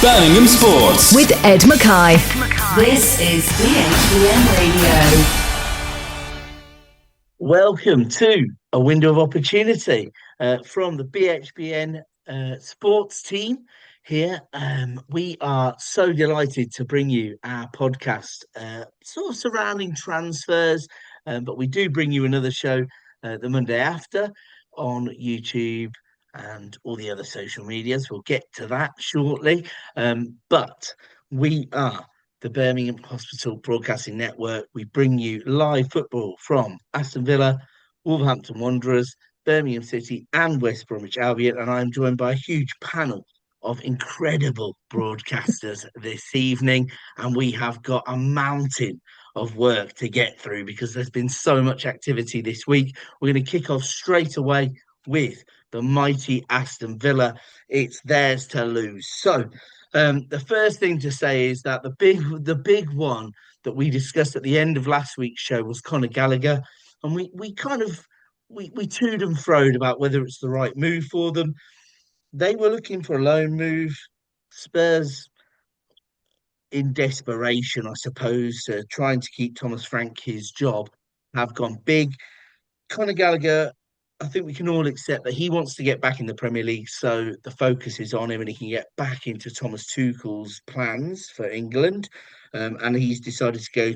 Birmingham Sports with Ed Mackay. This is BHBN Radio. Welcome to a window of opportunity from the BHBN sports team here. We are so delighted to bring you our podcast sort of surrounding transfers, but we do bring you another show the Monday after on YouTube and all the other social medias. We'll get to that shortly. But we are the Birmingham Hospital Broadcasting Network. We bring you live football from Aston Villa, Wolverhampton Wanderers, Birmingham City and West Bromwich Albion. And I'm joined by a huge panel of incredible broadcasters this evening. And we have got a mountain of work to get through because there's been so much activity this week. We're going to kick off straight away with the mighty Aston Villa. It's theirs to lose. So the first thing to say is that the big one that we discussed at the end of last week's show was Conor Gallagher. And we toed and froed about whether it's the right move for them. They were looking for a loan move. Spurs, in desperation, I suppose, trying to keep Thomas Frank his job, have gone big. Conor Gallagher, I think we can all accept that he wants to get back in the Premier League, so the focus is on him and he can get back into Thomas Tuchel's plans for England. And he's decided to go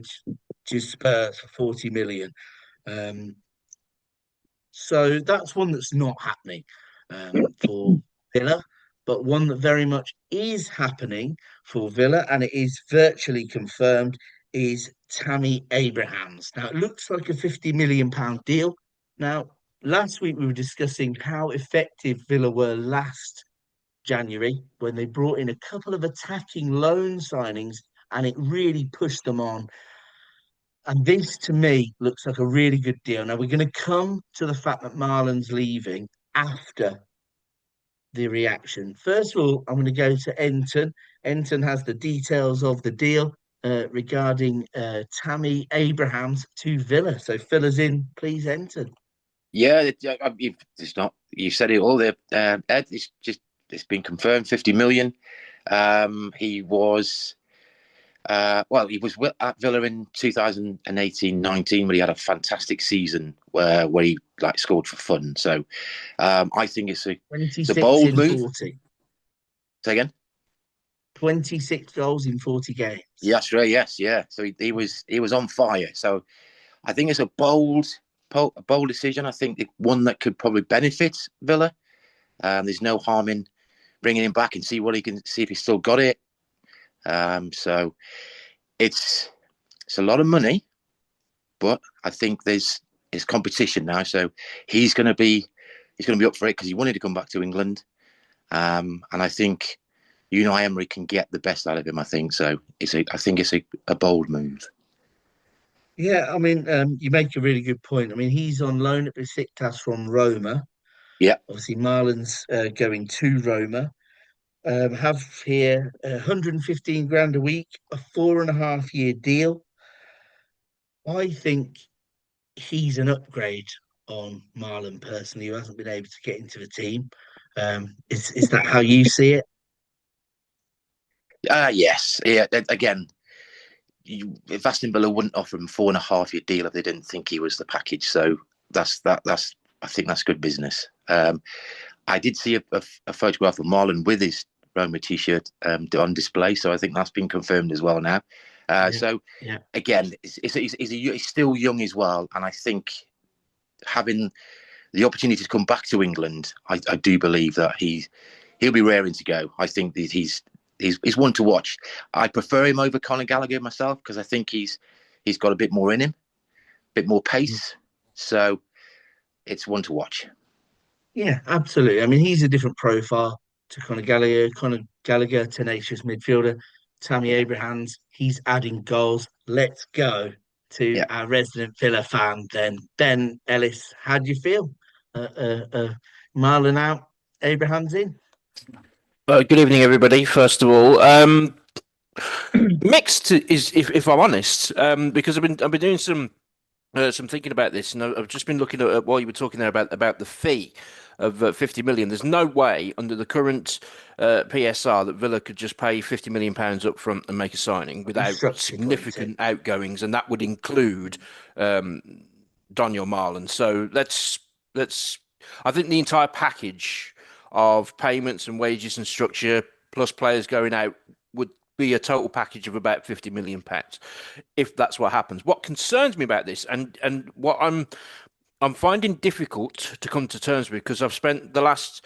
to Spurs for 40 million. So that's one that's not happening for Villa, but one that very much is happening for Villa, and it is virtually confirmed, is Tammy Abrahams. Now, it looks like a £50 million deal. Now, last week we were discussing how effective Villa were last January when they brought in a couple of attacking loan signings and it really pushed them on. And this, to me, looks like a really good deal. Now, we're going to come to the fact that Marlon's leaving after the reaction. First of all, I'm going to go to Enton. Enton has the details of the deal regarding Tammy Abrahams to Villa. So fill us in, please, Enton. Yeah, it's not. You said it all there, Ed. It's been confirmed. 50 million. He was, he was at Villa in 2018-19, where he had a fantastic season where he scored for fun. So, I think it's a bold move. 40. Say again. 26 goals in 40 games. Yeah, that's right. Yes, yeah. So he was on fire. So, I think it's a bold decision. I think one that could probably benefit Villa. There's no harm in bringing him back and see if he's still got it. So it's a lot of money, but I think there's competition now. So he's going to be up for it because he wanted to come back to England. And I think Unai Emery can get the best out of him. I think so. I think it's a bold move. Yeah, I mean, you make a really good point. I mean, he's on loan at Besiktas from Roma. Yeah. Obviously, Marlon's going to Roma. Have here 115 grand a week, a 4.5-year deal. I think he's an upgrade on Marlon personally, who hasn't been able to get into the team. Is that how you see it? Yes. Yeah. Again, if Aston Villa wouldn't offer him a 4.5-year deal if they didn't think he was the package. So that's I think that's good business. I did see a photograph of Marlon with his Roma t-shirt on display, so I think that's been confirmed as well now. So again, he's still young as well, and I think having the opportunity to come back to England, I do believe that he'll be raring to go. I think that he's one to watch. I prefer him over Conor Gallagher myself because I think he's got a bit more in him, a bit more pace. So it's one to watch. Yeah, absolutely. I mean, he's a different profile to Conor Gallagher. Conor Gallagher, tenacious midfielder. Tammy Abrahams, he's adding goals. Let's go to our resident Villa fan then. Ben Ellis, how do you feel? Marlon out, Abrahams in? Good evening, everybody. First of all, mixed is, if I'm honest, because I've been doing some thinking about this, and I've just been looking at while you were talking there about the fee. of 50 million. There's no way under the current PSR that Villa could just pay 50 million pounds up front and make a signing without Structure point two. significant outgoings, and that would include Daniel Marlon. So let's. I think the entire package of payments and wages and structure plus players going out would be a total package of about 50 million pounds if that's what happens. What concerns me about this, and what I'm finding difficult to come to terms with, because I've spent the last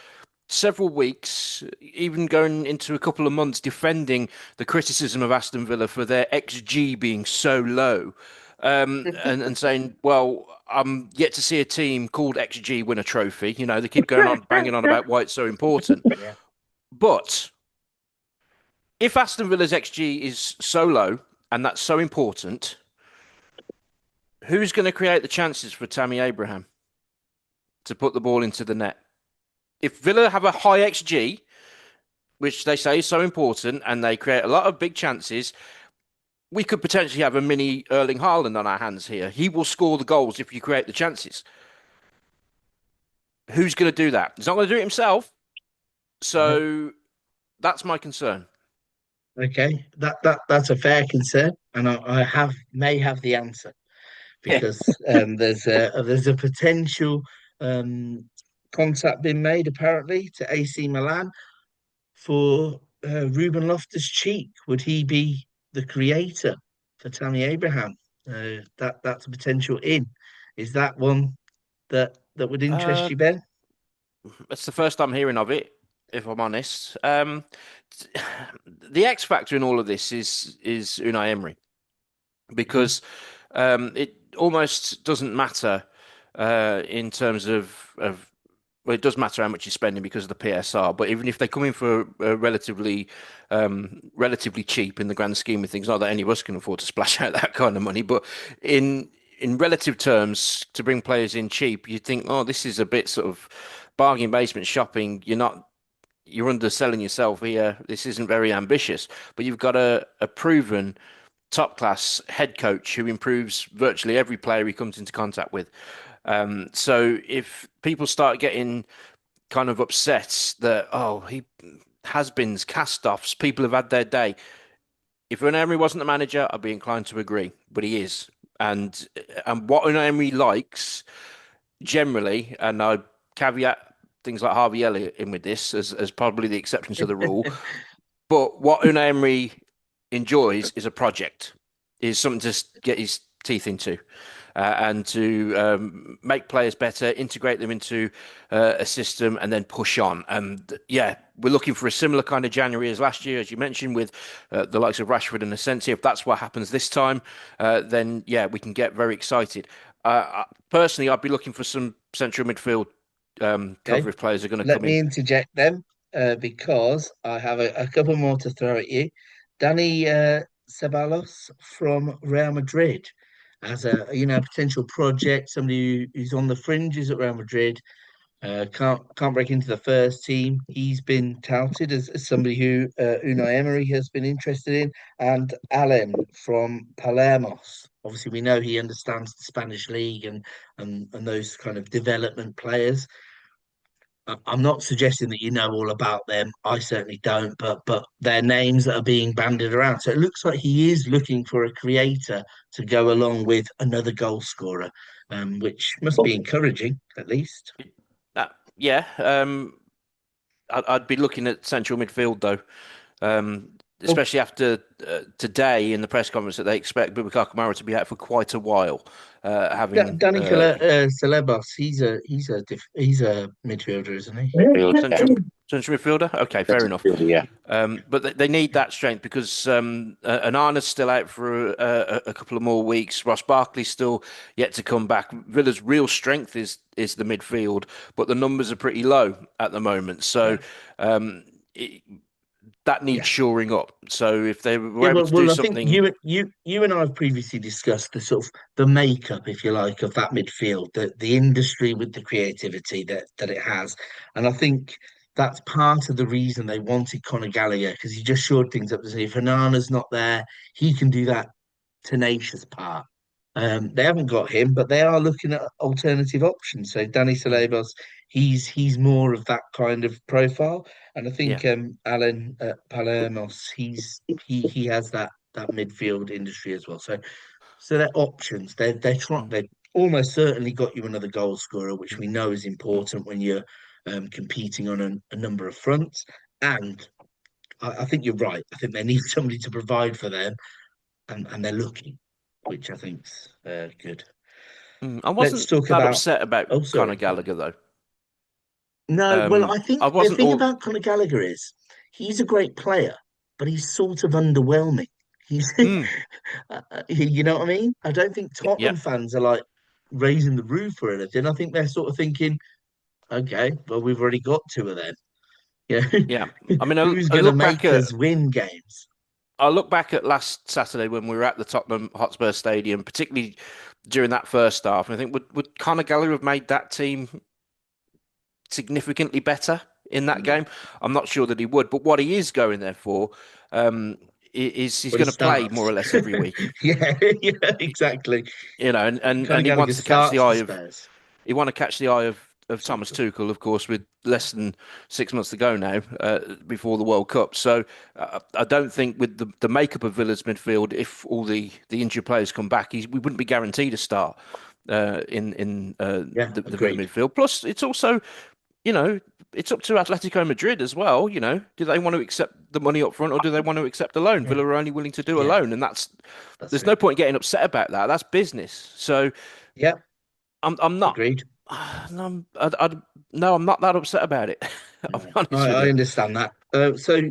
several weeks, even going into a couple of months, defending the criticism of Aston Villa for their XG being so low, and saying, well, I'm yet to see a team called XG win a trophy. You know, they keep going on banging on about why it's so important. Yeah. But if Aston Villa's XG is so low and that's so important, who's going to create the chances for Tammy Abraham to put the ball into the net? If Villa have a high XG, which they say is so important, and they create a lot of big chances, we could potentially have a mini Erling Haaland on our hands here. He will score the goals if you create the chances. Who's going to do that? He's not going to do it himself. So that's my concern. Okay, that's a fair concern, and I may have the answer, because there's a potential contact being made apparently to AC Milan for Ruben Loftus-Cheek. Would he be the creator for Tammy Abraham? That's a potential in. Is that one that would interest you, Ben? It's the first I'm hearing of it, if I'm honest. The X factor in all of this is Unai Emery, because it almost doesn't matter in terms of well, it does matter how much you're spending because of the PSR. But even if they come in for relatively cheap in the grand scheme of things, not that any of us can afford to splash out that kind of money, but in relative terms, to bring players in cheap, you think, oh, this is a bit sort of bargain basement shopping. You're underselling yourself here. This isn't very ambitious, but you've got a proven top class head coach who improves virtually every player he comes into contact with. So if people start getting kind of upset that, oh, he has-beens, cast-offs, people have had their day. If Unai Emery wasn't the manager, I'd be inclined to agree, but he is. And what Unai Emery likes generally, and I caveat things like Harvey Elliott in with this as probably the exception to the rule, but what Unai Emery enjoys is a project, is something to get his teeth into. And to make players better, integrate them into a system, and then push on. And yeah, we're looking for a similar kind of January as last year, as you mentioned, with the likes of Rashford and Asensio. If that's what happens this time, then yeah, we can get very excited. Personally, I'd be looking for some central midfield cover if players are going to come in. Let me interject then, because I have a couple more to throw at you. Danny Ceballos from Real Madrid as a potential project, somebody who's on the fringes at Real Madrid, can't break into the first team. He's been touted as somebody who Unai Emery has been interested in, and Allen from Palermo. Obviously, we know he understands the Spanish league and those kind of development players. I'm not suggesting that you know all about them. I certainly don't, but they're names that are being bandied around. So it looks like he is looking for a creator to go along with another goal scorer, which must be encouraging, at least. Yeah, I'd be looking at central midfield though, especially after today in the press conference that they expect Boubacar Kamara to be out for quite a while. Danny Celebos, he's a midfielder, isn't he? Central midfielder. Okay, fair enough. Yeah. But they need that strength because Anana's still out for a couple of more weeks. Ross Barkley's still yet to come back. Villa's real strength is the midfield, but the numbers are pretty low at the moment. So that needs shoring up. So if they were able to do something, I think you and I have previously discussed the sort of the makeup, if you like, of that midfield, the industry with the creativity that it has, and I think that's part of the reason they wanted Conor Gallagher, because he just shored things up. If Onana's not there, he can do that tenacious part. They haven't got him, but they are looking at alternative options. So Danny Ceballos, he's more of that kind of profile, and I Yeah. think Alan Palermos, he has that midfield industry as well. So they're options. They're trying. Mm, They've almost certainly got you another goal scorer, which we know is mm, important when you're competing on a number of fronts. And I think you're right. I think they need somebody to provide for them, and they're looking, which I think's good. I Let's wasn't talk that about. upset about Oh, Conor sorry. Gallagher though. No, well, I I think the wasn't thing all. about Conor Gallagher is he's a great player, but he's sort of underwhelming. He's, Mm, you know what I mean? I don't think yeah, Tottenham fans are like raising the roof or anything. I think they're sort of thinking, okay, well, we've already got two of them. Yeah, yeah. I mean, who's I going to look back make at us win games? last Saturday when we were at the Tottenham Hotspur Stadium, particularly during that first half. And I think would Conor Gallagher have made that team significantly better in that No. game? I'm not sure that he would, but what he is going there for is he's But he going to play more starts. or less every week, Yeah, yeah, exactly. you know, Conor and he Gallagher wants to catch the starts for eye of Spurs. Thomas Tuchel. Tuchel, of course, with less than 6 months to go now before the World Cup. So I don't think with the makeup of Villa's midfield, if all the injured players come back, we wouldn't be guaranteed a start in Yeah, the Villa agreed. midfield. Plus, it's also, you know, it's up to Atletico Madrid as well. You know, do they want to accept the money up front or do they want to accept a loan? Yeah, Villa are only willing to do a yeah, loan, and that's there's it. no point getting upset about that. That's business. So Yeah, I'm not. agreed. No, no, I'm not that upset about it. I'll be No, honest with I you. understand that. So,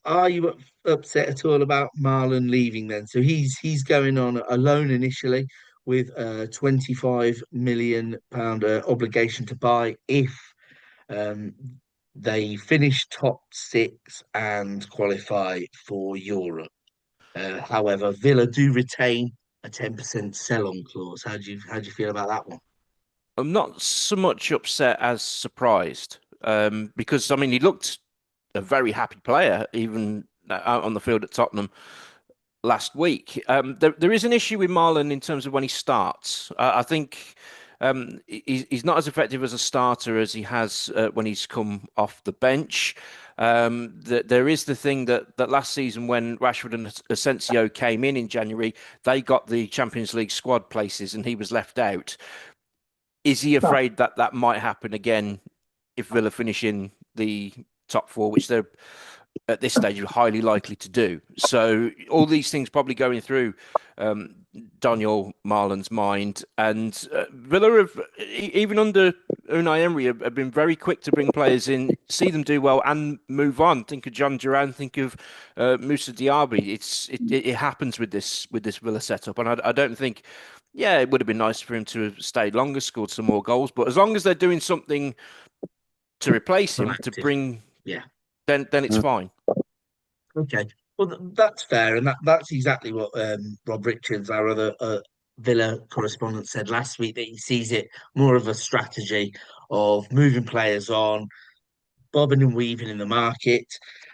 are you upset at all about Marlon leaving then? So he's going on a loan initially with a 25 million pound obligation to buy if um, they finish top six and qualify for Europe. However, Villa do retain a 10% sell-on clause. How do you feel about that one? I'm not so much upset as surprised, because I mean he looked a very happy player even out on the field at Tottenham last week. There is an issue with Marlon in terms of when he starts. I think he's not as effective as a starter as he has when he's come off the bench. There is the thing that last season when Rashford and Asensio came in January, they got the Champions League squad places and he was left out. Is he afraid that that might happen again if Villa finish in the top four, which they're at this stage highly likely to do? So all these things probably going through um, Daniel Marlon's mind, and Villa have even under Unai Emery have been very quick to bring players in, see them do well, and move on. Think of John Duran, think of Moussa Diaby. It happens with this Villa setup, and I don't think. Yeah, it would have been nice for him to have stayed longer, scored some more goals, but as long as they're doing something to replace him, to Proactive. bring, Yeah. then it's fine. Okay. Well, that's fair, and that's exactly what Rob Richards, our other Villa correspondent, said last week. That he sees it more of a strategy of moving players on, bobbing and weaving in the market.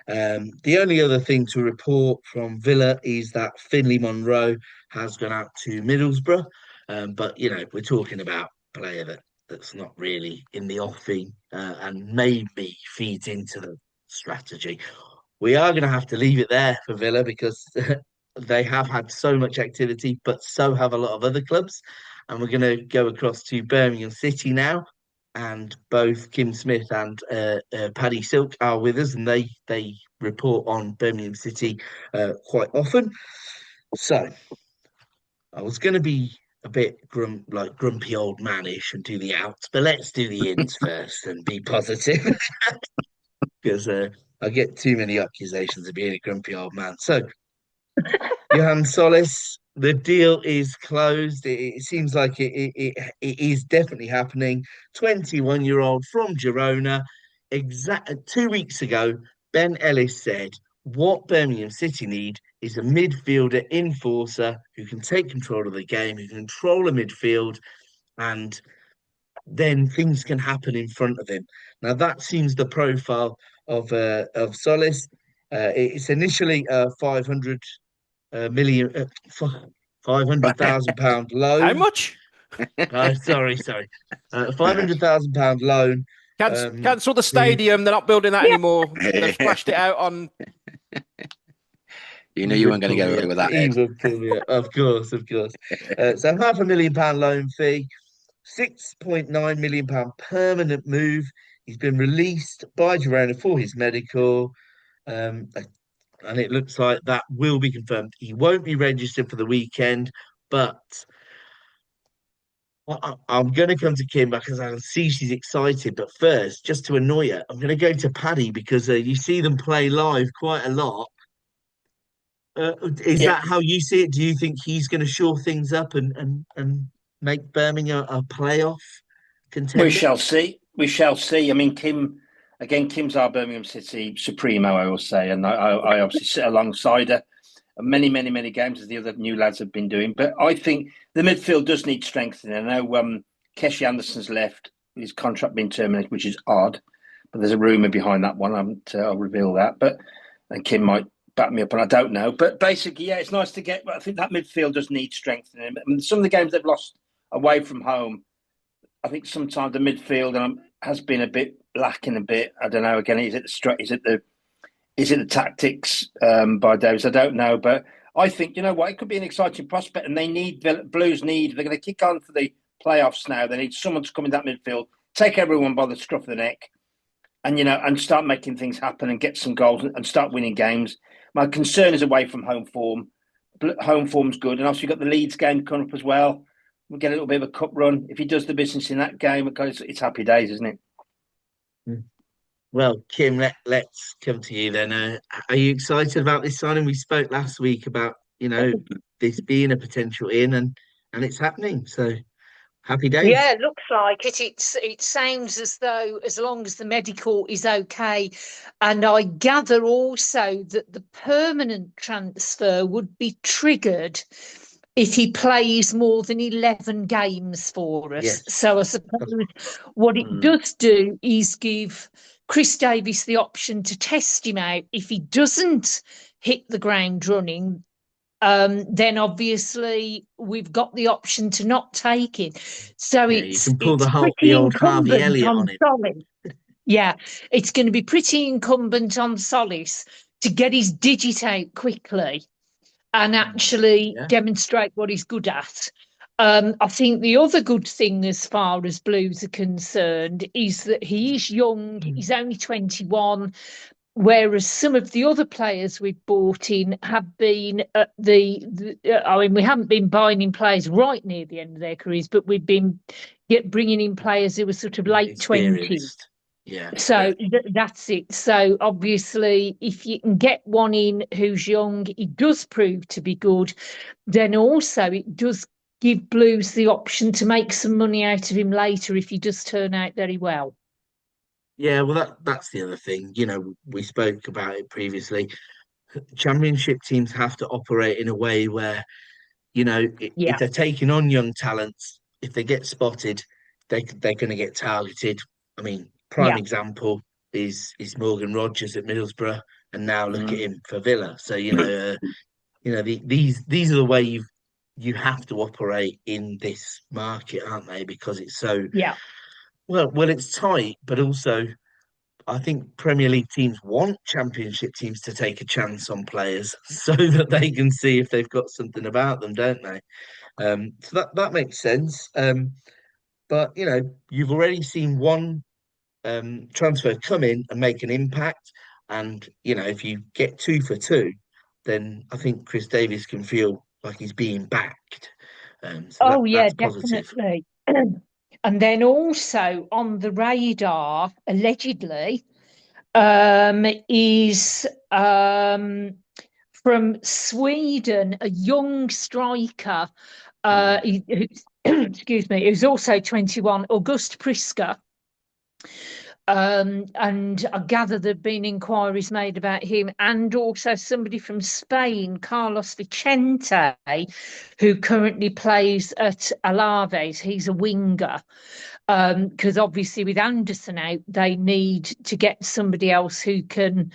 The only other thing to report from Villa is that Finley Monroe has gone out to Middlesbrough, but we're talking about a player that's not really in the offing and maybe feeds into the strategy. We are going to have to leave it there for Villa because they have had so much activity, but so have a lot of other clubs. And we're going to go across to Birmingham City now. And both Kim Smith and Paddy Silk are with us, and they report on Birmingham City quite often. So I was going to be a bit grumpy old manish and do the outs, but let's do the ins first and be positive because I get too many accusations of being a grumpy old man. So, Johan Solis, the deal is closed. It seems like it is definitely happening. 21-year-old from Girona. Exact 2 weeks ago, Ben Ellis said, "What Birmingham City need is a midfielder enforcer who can take control of the game, who can control a midfield, and then things can happen in front of him." Now that seems the profile of Solis. It's initially 500 million. £500,000 loan. How much? Sorry. £500,000 loan. Cancel the stadium. They're not building that anymore. They've splashed it out on. You knew you weren't going to get away with that, He Ed. would pull me up. Of course. So £500,000 loan fee, £6.9 million permanent move. He's been released by Girona for his medical. And it looks like that will be confirmed. He won't be registered for the weekend, but I'm going to come to Kim because I can see she's excited. But first, just to annoy her, I'm going to go to Paddy because you see them play live quite a lot. Is that how you see it? Do you think he's going to shore things up and make Birmingham a playoff contender? We shall see. We shall see. I mean, Kim's our Birmingham City supremo, I will say, and I obviously sit alongside her many games, as the other new lads have been doing. But I think the midfield does need strengthening. I know Keshi Anderson's left, his contract being terminated, which is odd, but there's a rumour behind that one. I'll reveal that. And Kim might back me up, and I don't know. But basically, yeah, it's nice to get. But I think that midfield does need strengthening. I mean, some of the games they've lost away from home, I think sometimes the midfield has been a bit lacking a bit. I don't know. Again, is it the tactics by Davis? I don't know, but I think you know what, it could be an exciting prospect, and Blues need. They're going to kick on for the playoffs now. They need someone to come in that midfield, take everyone by the scruff of the neck, and start making things happen and get some goals and start winning games. My concern is away from home form. Home form's good, and obviously you've got the Leeds game coming up as well. We'll get a little bit of a cup run. If he does the business in that game, it's happy days, isn't it? Well, Kim, let's come to you then. Are you excited about this signing? We spoke last week about this being a potential in, and it's happening. So happy days. Yeah, it looks like it. It sounds as though as long as the medical is okay, and I gather also that the permanent transfer would be triggered if he plays more than 11 games for us. Yes. So I suppose what it does do is give Chris Davis the option to test him out. If he doesn't hit the ground running, then obviously we've got the option to not take it. So you can pull it's the old Harvey Elliott on it. Solis. Yeah, it's going to be pretty incumbent on Solis to get his digit out quickly and actually demonstrate what he's good at. I think the other good thing as far as Blues are concerned is that he is young, he's only 21, whereas some of the other players we've bought in have been at we haven't been buying in players right near the end of their careers, but we've been bringing in players who were sort of late 20s. Yeah. So that's it. So obviously, if you can get one in who's young, he does prove to be good, then also it does give Blues the option to make some money out of him later if he does turn out very well. Yeah, well, that's the other thing. We spoke about it previously. Championship teams have to operate in a way where, if they're taking on young talents, if they get spotted, they're going to get targeted. I mean, prime example is Morgan Rogers at Middlesbrough, and now look at him for Villa. So these are the way you have to operate in this market, aren't they? Because it's so well, it's tight, but also I think Premier League teams want Championship teams to take a chance on players so that they can see if they've got something about them, don't they? So that makes sense. But you've already seen one transfer come in and make an impact, and if you get 2 for 2, then I think Chris Davies can feel like he's being backed. That's definitely. And then also on the radar, allegedly, is from Sweden, a young striker, excuse me, who's also 21, August Priska. And I gather there have been inquiries made about him, and also somebody from Spain, Carlos Vicente, who currently plays at Alaves. He's a winger, because obviously with Anderson out, they need to get somebody else who can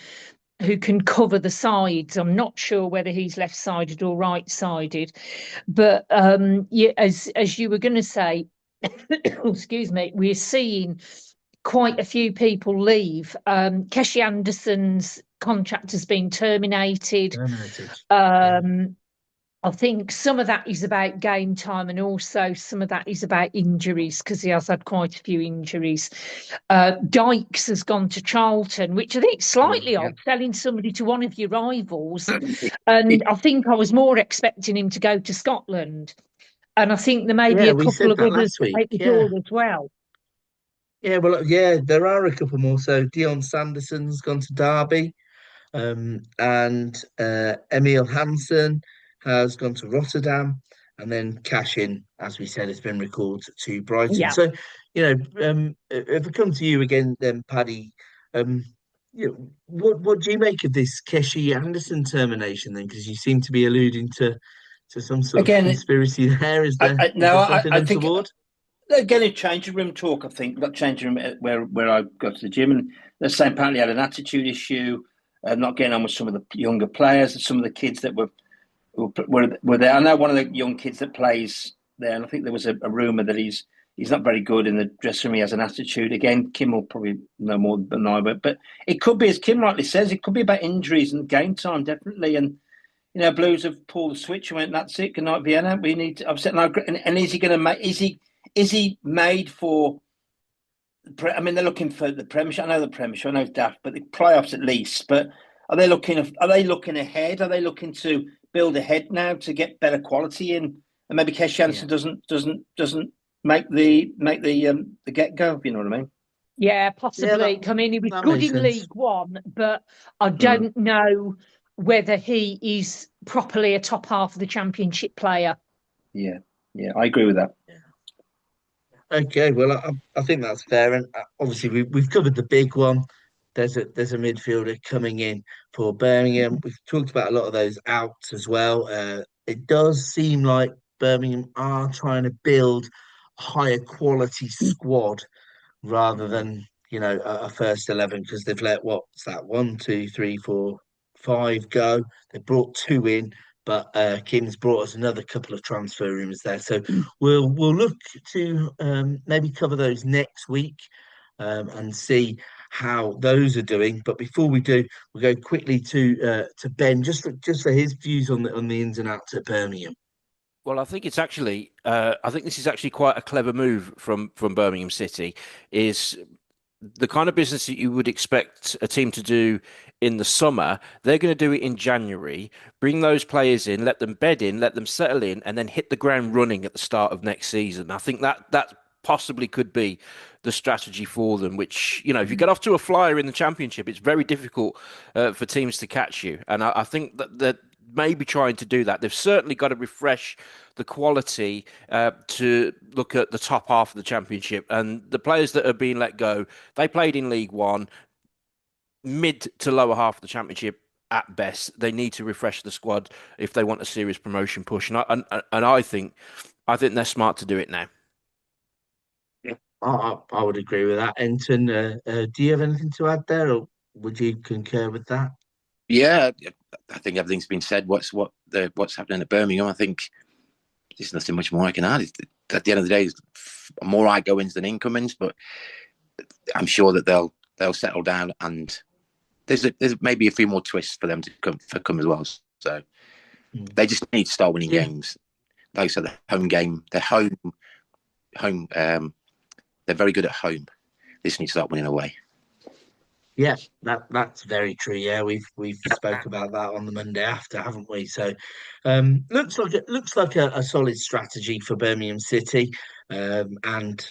who can cover the sides. I'm not sure whether he's left-sided or right-sided, but as you were going to say, excuse me, we're seeing quite a few people leave. Keshi Anderson's contract has been terminated. I think some of that is about game time, and also some of that is about injuries, because he has had quite a few injuries. Dykes has gone to Charlton, which I think is slightly odd, selling somebody to one of your rivals. And I think I was more expecting him to go to Scotland. And I think there may be a couple of others out the door as well. Yeah, well, there are a couple more. So Dion Sanderson's gone to Derby, and Emil Hansen has gone to Rotterdam, and then Cashin, as we said, has been recalled to Brighton. Yeah. So, if I come to you again, then Paddy, what do you make of this Keshi Anderson termination then? Because you seem to be alluding to some sort of conspiracy there. Is there something untoward? Again, a changing room talk, I think. That changing room where I go to the gym, and they're saying apparently had an attitude issue, not getting on with some of the younger players and some of the kids that were there. I know one of the young kids that plays there, and I think there was a rumour that he's not very good in the dressing room. He has an attitude. Again, Kim will probably know more than I, but it could be, as Kim rightly says, it could be about injuries and game time, definitely. And Blues have pulled the switch and went, that's it. Good night, Vienna. We need to upset. And is he going to make? Is he made for? I mean, they're looking for the Premiership. I know the Premiership. I know it's daft, but the playoffs at least. But are they looking ahead? Are they looking to build ahead now to get better quality in? And maybe Keshi Anderson doesn't make the get go. If you know what I mean? Yeah, possibly. I mean, he was good in League One, but I don't know whether he is properly a top half of the Championship player. Yeah, I agree with that. Yeah. Okay, well, I think that's fair, and obviously we've covered the big one. There's a midfielder coming in for Birmingham. We've talked about a lot of those outs as well. It does seem like Birmingham are trying to build a higher quality squad rather than a first 11, because they've let 1, 2, 3, 4, 5 go. They brought 2 in. But Kim's brought us another couple of transfer rumours there. So we'll look to maybe cover those next week and see how those are doing. But before we do, we'll go quickly to Ben, just for his views on the ins and outs at Birmingham. Well, I think it's actually, I think this is actually quite a clever move from Birmingham City. Is the kind of business that you would expect a team to do in the summer. They're going to do it in January, bring those players in, let them bed in, let them settle in, and then hit the ground running at the start of next season. I think that possibly could be the strategy for them, which, if you get off to a flyer in the Championship, it's very difficult for teams to catch you. And I think that maybe trying to do that. They've certainly got to refresh the quality to look at the top half of the Championship. And the players that are being let go, they played in League One, mid to lower half of the Championship at best. They need to refresh the squad if they want a serious promotion push. And I think they're smart to do it now. Yeah, I would agree with that. Enton, do you have anything to add there, or would you concur with that? Yeah, I think everything's been said. What's happening at Birmingham? I think there's nothing much more I can add. At the end of the day, more outgoings than incomings, but I'm sure that they'll settle down, and there's maybe a few more twists for them to come as well. So they just need to start winning games. Like I said, the home game, they're home. They're very good at home. They just need to start winning away. Yeah, that's very true. Yeah, we've spoke about that on the Monday after, haven't we? So, looks like a solid strategy for Birmingham City, and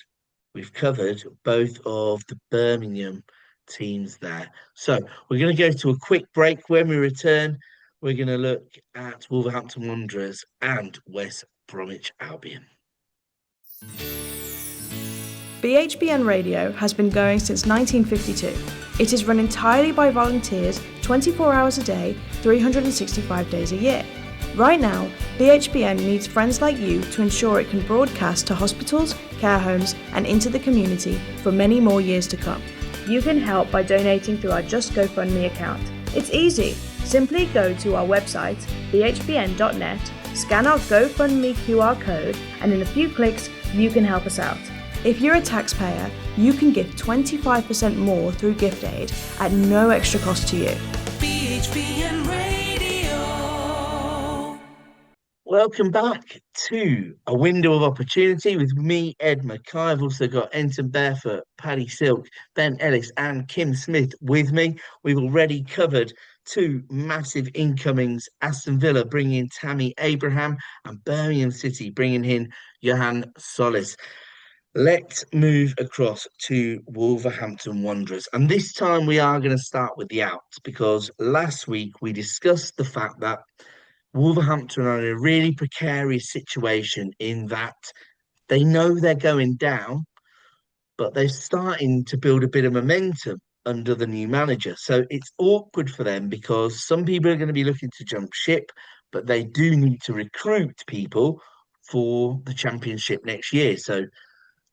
we've covered both of the Birmingham teams there. So we're going to go to a quick break. When we return, we're going to look at Wolverhampton Wanderers and West Bromwich Albion. BHBN Radio has been going since 1952. It is run entirely by volunteers, 24 hours a day, 365 days a year. Right now, BHBN needs friends like you to ensure it can broadcast to hospitals, care homes, and into the community for many more years to come. You can help by donating through our Just GoFundMe account. It's easy. Simply go to our website, bhbn.net, scan our GoFundMe QR code, and in a few clicks, you can help us out. If you're a taxpayer, you can give 25% more through gift aid at no extra cost to you. BHBN Radio. Welcome back to A Window of Opportunity with me, Ed McKay. I've also got Enton Barefoot, Paddy Silk, Ben Ellis and Kim Smith with me. We've already covered two massive incomings, Aston Villa bringing in Tammy Abraham and Birmingham City bringing in Johan Solis. Let's move across to Wolverhampton Wanderers. And this time we are going to start with the outs, because last week we discussed the fact that Wolverhampton are in a really precarious situation in that they know they're going down, but they're starting to build a bit of momentum under the new manager. So it's awkward for them because some people are going to be looking to jump ship, but they do need to recruit people for the Championship next year. So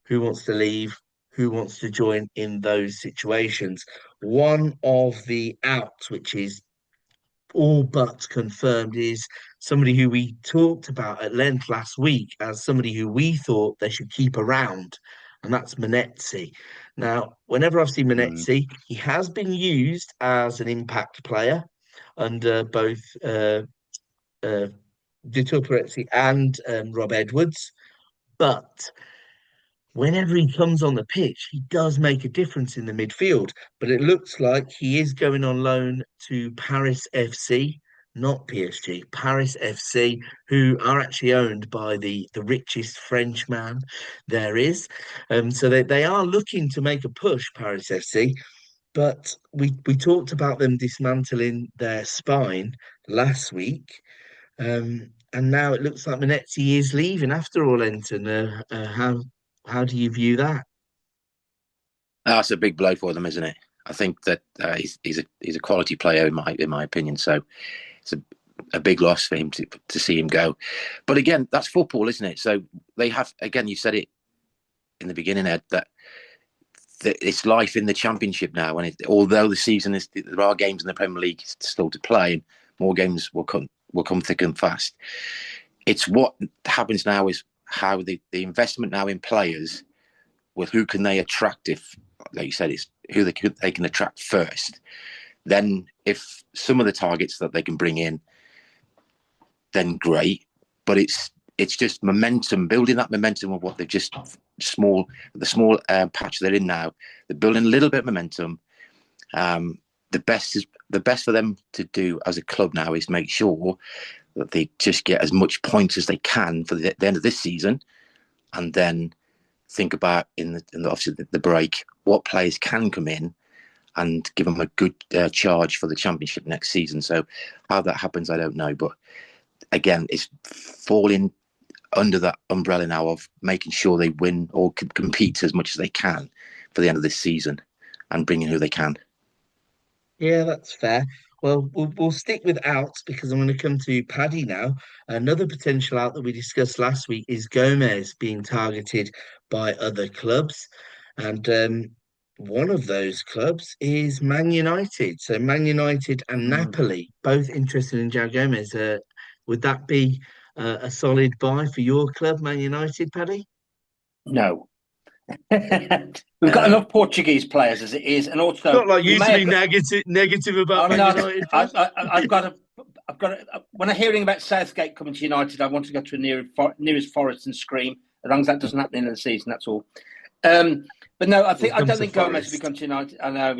who wants to leave? Who wants to join in those situations? One of the outs, which is all but confirmed, is somebody who we talked about at length last week as somebody who we thought they should keep around, and that's Manetzi. Now, whenever I've seen Manetzi, he has been used as an impact player under both Vitor Peretti and Rob Edwards, but whenever he comes on the pitch, he does make a difference in the midfield. But it looks like he is going on loan to Paris FC, not PSG, Paris FC, who are actually owned by the richest French man there is. So they are looking to make a push, Paris FC. But we talked about them dismantling their spine last week. And now it looks like Manetzi is leaving after all, Enton. How do you view that? That's a big blow for them, isn't it? I think that he's a quality player in my opinion. So it's a big loss for him to see him go. But again, that's football, isn't it? So they have, again, you said it in the beginning, Ed, that it's life in the Championship now. And although the season there are games in the Premier League still to play, and more games will come thick and fast. It's what happens now is how the investment now in players, with who can they attract, if, like you said, it's who they can attract first. Then if some of the targets that they can bring in, then great. But it's just momentum, building that momentum of what they've just the small patch they're in now. They're building a little bit of momentum. The best for them to do as a club now is make sure that they just get as much points as they can for the end of this season, and then think about in obviously the break what players can come in and give them a good charge for the Championship next season. So how that happens, I don't know. But again, it's falling under that umbrella now of making sure they win or compete as much as they can for the end of this season and bring in who they can. Yeah, that's fair. Well, we'll stick with outs because I'm going to come to Paddy now. Another potential out that we discussed last week is Gomez being targeted by other clubs. And one of those clubs is Man United. So Man United and Napoli, both interested in João Gomez. Would that be a solid buy for your club, Man United, Paddy? No. We've got enough Portuguese players as it is, and also not like you to be negative about Man United. I've got to. When I'm hearing about Southgate coming to United, I want to go to a nearest forest and scream. As long as that doesn't happen in the season, that's all. But no, I don't think Gomez will come to United. I know.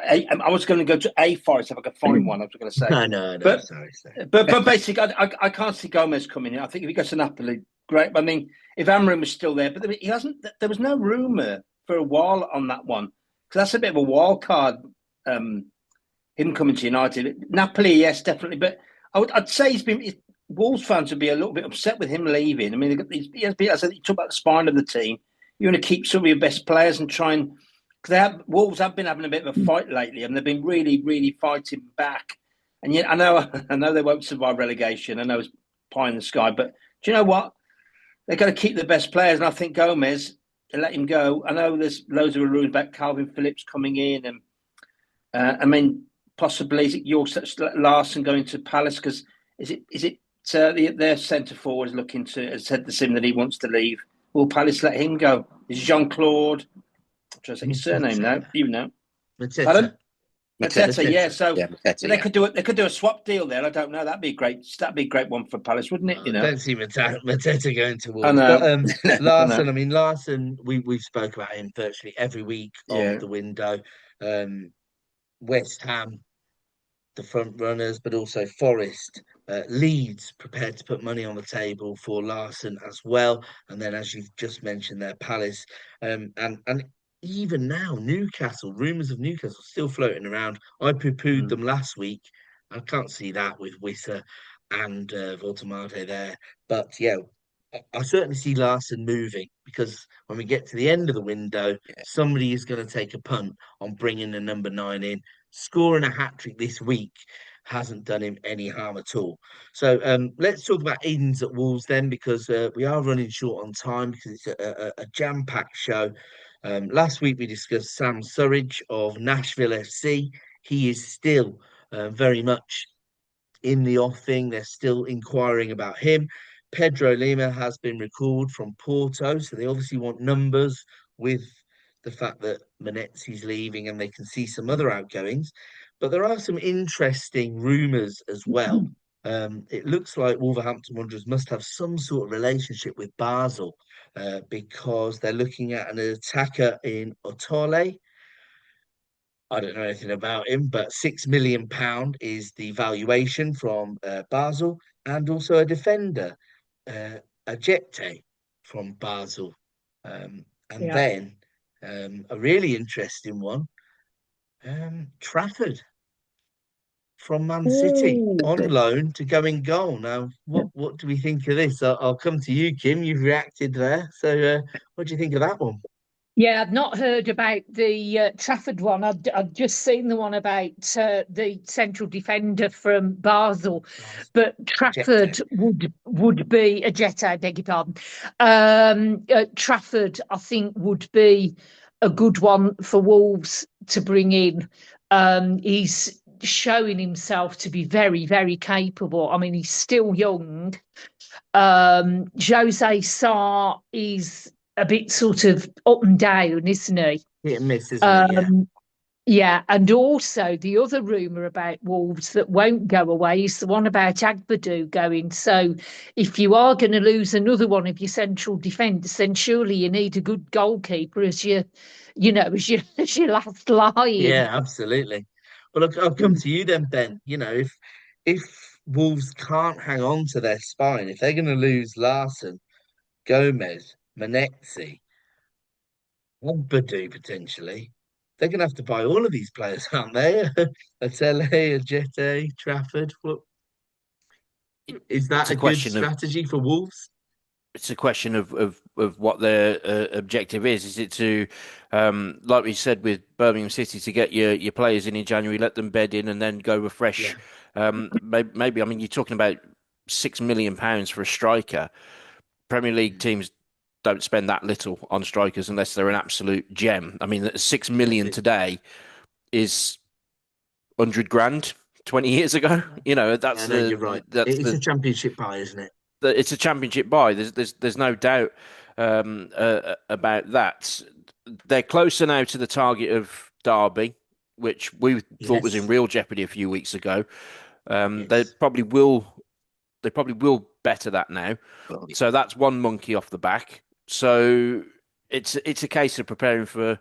I was going to go to a forest if I could find one. I was going to say. No. But, sorry. But basically, I can't see Gomez coming in. I think if he goes to Napoli, great. I mean, if Amrin was still there, but he hasn't. There was no rumour for a while on that one, because that's a bit of a wild card. Him coming to United, Napoli, yes, definitely. But I'd say Wolves fans would be a little bit upset with him leaving. I mean, he talked about the spine of the team. You want to keep some of your best players and try and. Because Wolves have been having a bit of a fight lately, and they've been really, really fighting back. And yet, I know they won't survive relegation. I know it's pie in the sky, but do you know what? They've got to keep the best players, and I think Gomez, and let him go. I know there's loads of rumours about Calvin Phillips coming in, and I mean, possibly is it Larson going to Palace? Because is it their centre forward is looking to has said to him that he wants to leave. Will Palace let him go? Is Jean-Claude? I'm trying to say his surname now. You know. Pardon? Mateta, yeah. So Mateta, they could do a swap deal there. I don't know. That'd be great. That'd be a great one for Palace, wouldn't it? You know. I don't see Mateta going to I Wolves. know. But Larson, I mean Larson, we've spoke about him virtually every week of the window. West Ham, the front runners, but also Forest, Leeds prepared to put money on the table for Larson as well. And then, as you've just mentioned, there, Palace, and even now, Newcastle, rumours of Newcastle still floating around. I poo-pooed them last week. I can't see that with Wissa and Voltemade there. But yeah, I certainly see Larson moving because when we get to the end of the window, somebody is going to take a punt on bringing the number 9 in. Scoring a hat-trick this week hasn't done him any harm at all. So let's talk about Ins at Wolves then, because we are running short on time because it's a jam-packed show. Last week we discussed Sam Surridge of Nashville FC. He is still very much in the offing. They're still inquiring about him. Pedro Lima has been recalled from Porto, so they obviously want numbers with the fact that Menezzi's leaving and they can see some other outgoings. But there are some interesting rumours as well. It looks like Wolverhampton Wanderers must have some sort of relationship with Basel because they're looking at an attacker in Otole. I don't know anything about him, but £6 million is the valuation from Basel, and also a defender, Ajete from Basel. And then a really interesting one, Trafford from Man City on loan to go in goal. Now, what do we think of this? I'll come to you, Kim. You've reacted there. So what do you think of that one? Yeah, I've not heard about the Trafford one. I've just seen the one about the central defender from Basel, but Trafford would be a jet. I beg your pardon. Trafford, I think, would be a good one for Wolves to bring in. He's showing himself to be very, very capable. I mean, he's still young. Jose Sarr is a bit sort of up and down, isn't he? Hit and miss, isn't he? Yeah, and also the other rumour about Wolves that won't go away is the one about Agbadou going. So if you are going to lose another one of your central defence, then surely you need a good goalkeeper as your last line. Yeah, absolutely. Well, I'll come to you then, Ben. You know, if Wolves can't hang on to their spine, if they're going to lose Larson, Gomez, Menezzi, Agbadou potentially, they're going to have to buy all of these players, aren't they? Atele, Ajete, Trafford. What is that a good strategy for Wolves? It's a question of what their objective is. Is it to, like we said with Birmingham City, to get your players in January, let them bed in, and then go refresh? Maybe. I mean, you're talking about £6 million for a striker. Premier League teams don't spend that little on strikers unless they're an absolute gem. I mean, 6 million today is 100 grand 20 years ago. You know, that's you're right. It's a championship buy, isn't it? It's a championship buy. There's no doubt about that. They're closer now to the target of Derby, which we thought was in real jeopardy a few weeks ago. They probably will better that now. So that's one monkey off the back. So it's a case of preparing for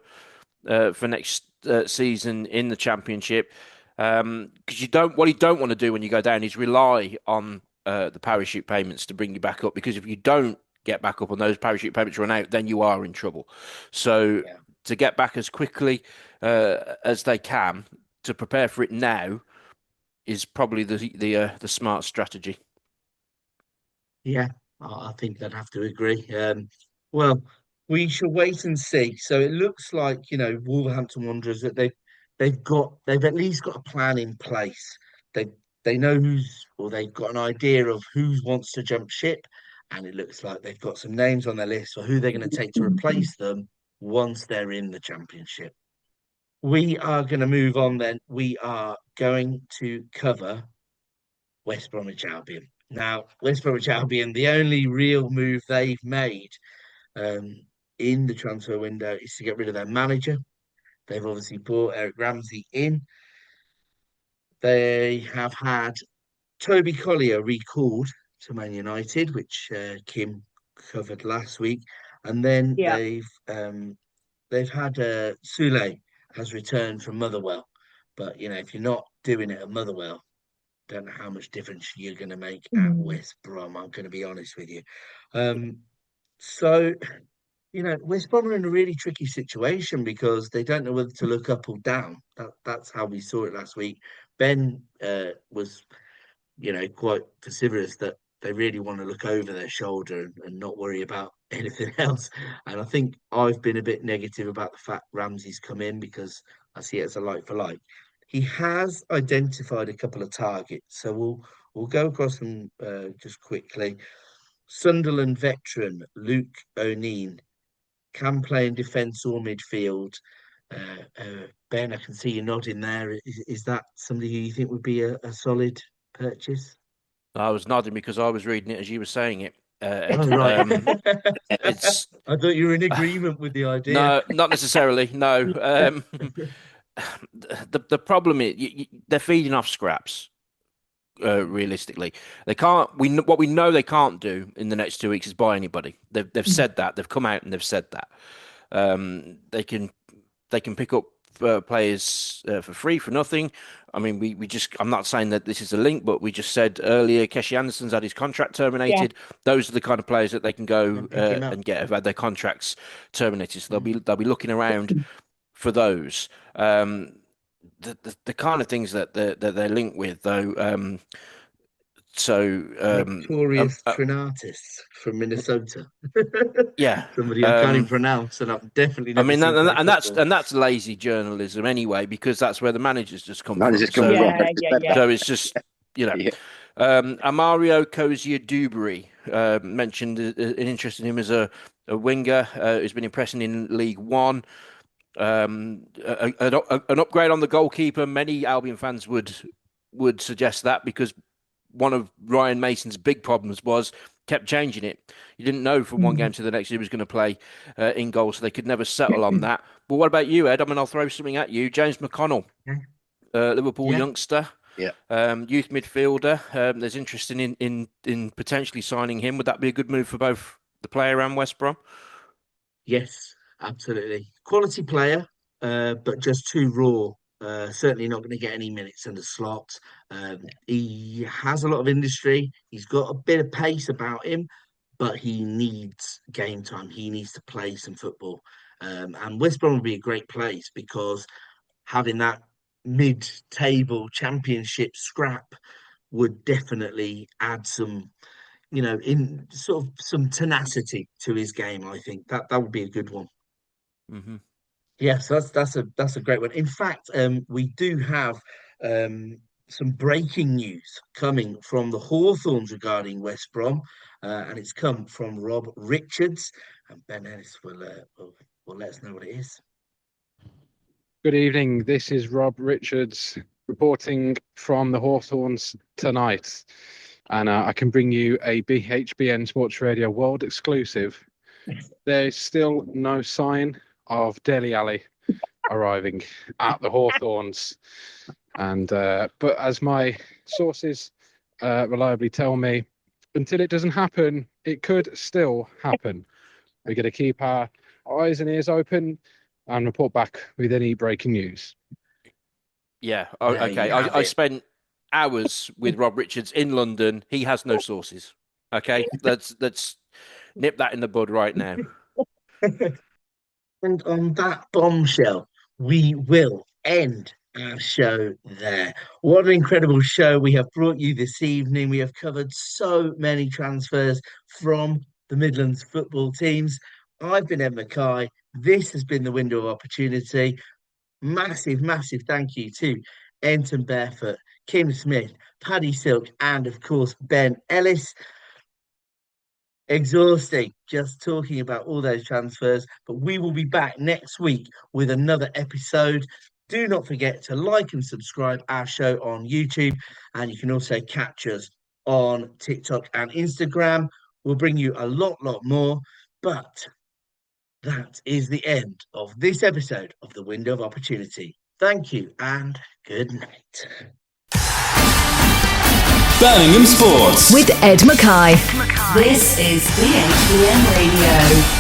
next season in the Championship. Because what you don't want to do when you go down is rely on the parachute payments to bring you back up. Because if you don't get back up and those parachute payments run out, then you are in trouble. So to get back as quickly as they can to prepare for it now is probably the smart strategy. Yeah, I think I'd have to agree. Well, we shall wait and see. So it looks like, Wolverhampton Wanderers that they've at least got a plan in place. They know they've got an idea of who wants to jump ship, and it looks like they've got some names on their list for who they're going to take to replace them once they're in the Championship. We are going to move on then. We are going to cover West Bromwich Albion. Now, West Bromwich Albion, the only real move they've made um, in the transfer window is to get rid of their manager. They've obviously brought Eric Ramsey in. They have had Toby Collier recalled to Man United, which Kim covered last week, and then Yeah. they've had Sule has returned from Motherwell, but if you're not doing it at Motherwell, don't know how much difference you're going to make at West Brom. I'm going to be honest with you. So West Brom are in a really tricky situation because they don't know whether to look up or down. That's how we saw it last week. Ben was quite vociferous that they really want to look over their shoulder and not worry about anything else. And I think I've been a bit negative about the fact Ramsey's come in because I see it as a like for like. He has identified a couple of targets, so we'll go across them just quickly. Sunderland veteran Luke O'Neill can play in defence or midfield. Ben, I can see you nodding there. Is that somebody who you think would be a solid purchase? I was nodding because I was reading it as you were saying it. Ed. Oh, right. It's I thought you were in agreement with the idea. no, not necessarily. No. The problem is they're feeding off scraps. Realistically, they can't. What we know they can't do in the next 2 weeks is buy anybody. They've said that. They've come out and they've said that. They can pick up players for free for nothing. I mean, we just. I'm not saying that this is a link, but we just said earlier, Keshi Anderson's had his contract terminated. Yeah. Those are the kind of players that they can go and get have had their contracts terminated. So they'll be looking around for those. The kind of things that they're linked with, though. Victorious Trinatis from Minnesota. Yeah, somebody I can't even pronounce, and I've definitely never. And that's lazy journalism anyway, because that's where the managers just come from. So it's just Amario Cozier-Dubry mentioned an interest in him as a winger who's been impressing in League One. An upgrade on the goalkeeper. Many Albion fans would suggest that, because one of Ryan Mason's big problems was kept changing it. You didn't know from one game to the next who was going to play in goal, so they could never settle on that. But what about you, Ed? I mean, I'll throw something at you. James McConnell, Liverpool youngster, youth midfielder. There's interest in potentially signing him. Would that be a good move for both the player and West Brom? Yes. Absolutely. Quality player, but just too raw. Certainly not going to get any minutes in the slot. He has a lot of industry. He's got a bit of pace about him, but he needs game time. He needs to play some football. And West Brom would be a great place because having that mid-table championship scrap would definitely add some, in sort of some tenacity to his game. I think that would be a good one. Mm-hmm. Yes, that's a great one. In fact, we do have some breaking news coming from the Hawthorns regarding West Brom, and it's come from Rob Richards, and Ben Ellis will let us know what it is. Good evening. This is Rob Richards reporting from the Hawthorns tonight, and I can bring you a BHBN Sports Radio World exclusive. There is still no sign of Dele Alli arriving at the Hawthorns, and but as my sources reliably tell me, until it doesn't happen, it could still happen. We're going to keep our eyes and ears open and report back with any breaking news. Yeah, okay. I spent hours with Rob Richards in London. He has no sources. Okay, let's nip that in the bud right now. And on that bombshell, we will end our show there. What an incredible show we have brought you this evening. We have covered so many transfers from the Midlands football teams. I've been Ed Mackay. This has been the Window of Opportunity. Massive, massive thank you to Enton Barefoot, Kim Smith, Paddy Silk, and of course, Ben Ellis. Exhausting just talking about all those transfers, but we will be back next week with another episode. Do not forget to like and subscribe our show on YouTube, and you can also catch us on TikTok and Instagram. We'll bring you a lot more, but that is the end of this episode of The Window of Opportunity. Thank you and good night. Birmingham Sports with Ed Mackay. This is BHBN Radio.